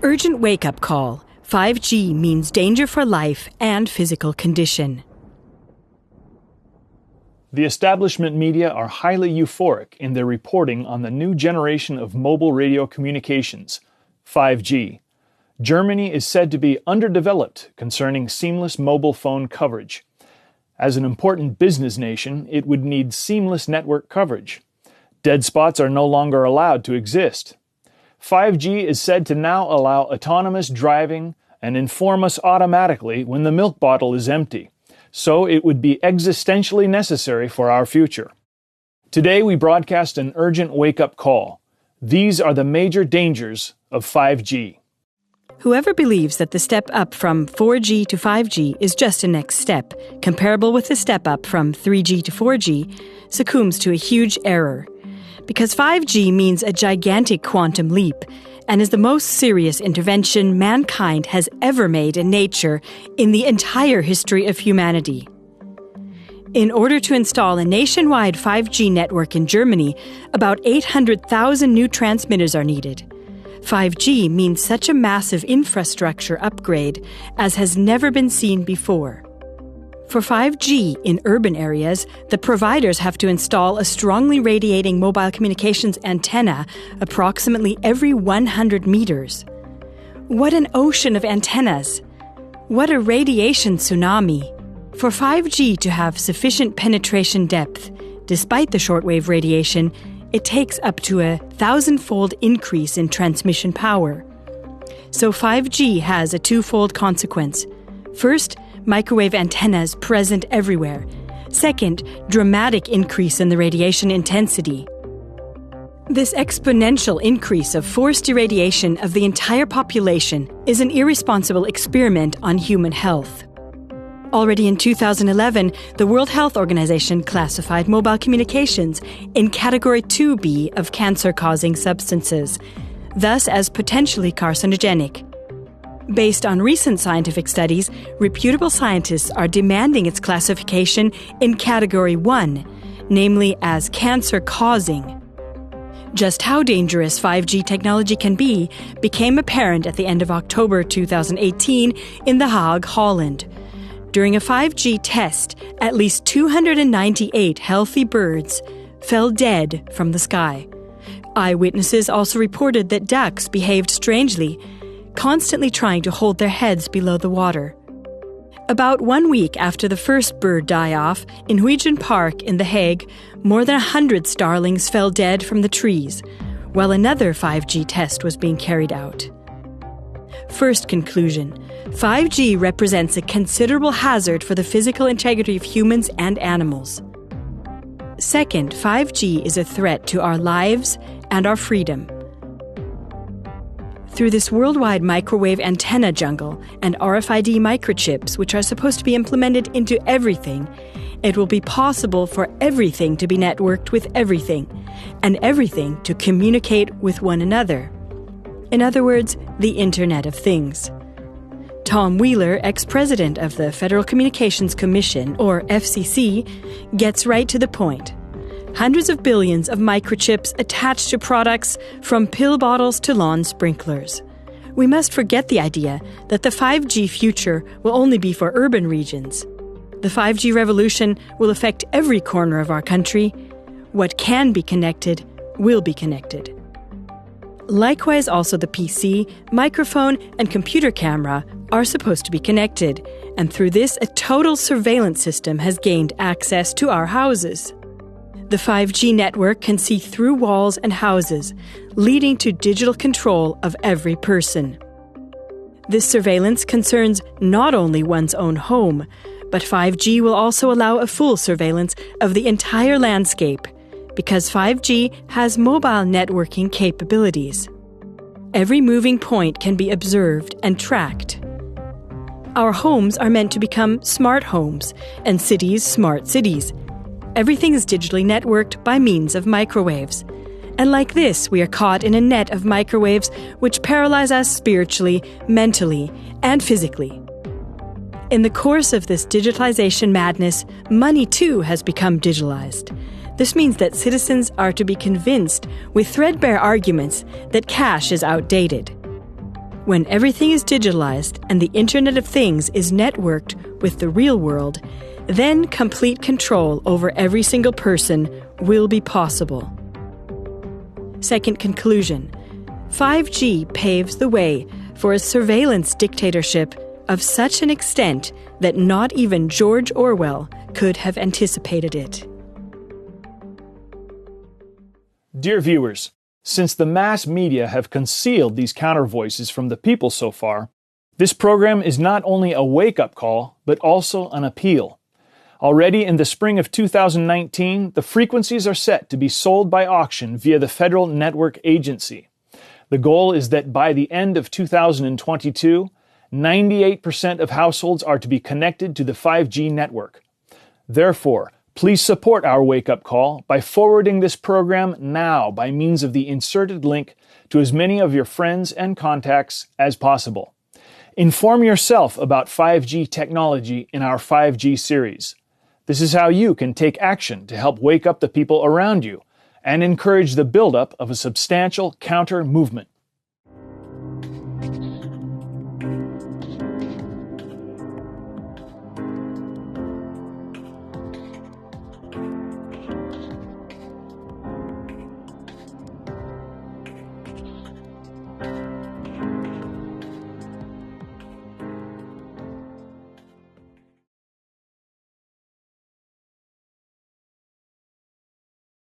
Urgent wake-up call. 5G means danger for life and physical condition. The establishment media are highly euphoric in their reporting on the new generation of mobile radio communications, 5G. Germany is said to be underdeveloped concerning seamless mobile phone coverage. As an important business nation, it would need seamless network coverage. Dead spots are no longer allowed to exist. 5G is said to now allow autonomous driving and inform us automatically when the milk bottle is empty. So it would be existentially necessary for our future. Today we broadcast an urgent wake-up call. These are the major dangers of 5G. Whoever believes that the step up from 4G to 5G is just a next step, comparable with the step up from 3G to 4G, succumbs to a huge error. Because 5G means a gigantic quantum leap and is the most serious intervention mankind has ever made in nature in the entire history of humanity. In order to install a nationwide 5G network in Germany, about 800,000 new transmitters are needed. 5G means such a massive infrastructure upgrade as has never been seen before. For 5G in urban areas, the providers have to install a strongly radiating mobile communications antenna approximately every 100 meters. What an ocean of antennas! What a radiation tsunami! For 5G to have sufficient penetration depth, despite the shortwave radiation, it takes up to a 1,000-fold increase in transmission power. So 5G has a twofold consequence. First, microwave antennas present everywhere. Second, dramatic increase in the radiation intensity. This exponential increase of forced irradiation of the entire population is an irresponsible experiment on human health. Already in 2011, the World Health Organization classified mobile communications in Category 2B of cancer-causing substances, thus as potentially carcinogenic. Based on recent scientific studies, reputable scientists are demanding its classification in Category 1, namely as cancer-causing. Just how dangerous 5G technology can be became apparent at the end of October 2018 in The Hague, Holland. During a 5G test, at least 298 healthy birds fell dead from the sky. Eyewitnesses also reported that ducks behaved strangely, constantly trying to hold their heads below the water. About 1 week after the first bird die-off, in Huygens Park in The Hague, more than 100 starlings fell dead from the trees, while another 5G test was being carried out. First conclusion: 5G represents a considerable hazard for the physical integrity of humans and animals. Second, 5G is a threat to our lives and our freedom. Through this worldwide microwave antenna jungle and RFID microchips, which are supposed to be implemented into everything, it will be possible for everything to be networked with everything, and everything to communicate with one another. In other words, the Internet of Things. Tom Wheeler, ex-president of the Federal Communications Commission, or FCC, gets right to the point. Hundreds of billions of microchips attached to products from pill bottles to lawn sprinklers. We must forget the idea that the 5G future will only be for urban regions. The 5G revolution will affect every corner of our country. What can be connected will be connected. Likewise, also the PC, microphone, and computer camera are supposed to be connected, and through this, a total surveillance system has gained access to our houses. The 5G network can see through walls and houses, leading to digital control of every person. This surveillance concerns not only one's own home, but 5G will also allow a full surveillance of the entire landscape, because 5G has mobile networking capabilities. Every moving point can be observed and tracked. Our homes are meant to become smart homes, and cities smart cities. Everything is digitally networked by means of microwaves. And like this, we are caught in a net of microwaves which paralyze us spiritually, mentally, and physically. In the course of this digitalization madness, money too has become digitalized. This means that citizens are to be convinced with threadbare arguments that cash is outdated. When everything is digitalized and the Internet of Things is networked with the real world, then complete control over every single person will be possible. Second conclusion, 5G paves the way for a surveillance dictatorship of such an extent that not even George Orwell could have anticipated it. Dear viewers, since the mass media have concealed these counter voices from the people so far, this program is not only a wake-up call, but also an appeal. Already in the spring of 2019, the frequencies are set to be sold by auction via the Federal Network Agency. The goal is that by the end of 2022, 98% of households are to be connected to the 5G network. Therefore, please support our wake-up call by forwarding this program now by means of the inserted link to as many of your friends and contacts as possible. Inform yourself about 5G technology in our 5G series. This is how you can take action to help wake up the people around you and encourage the buildup of a substantial counter-movement.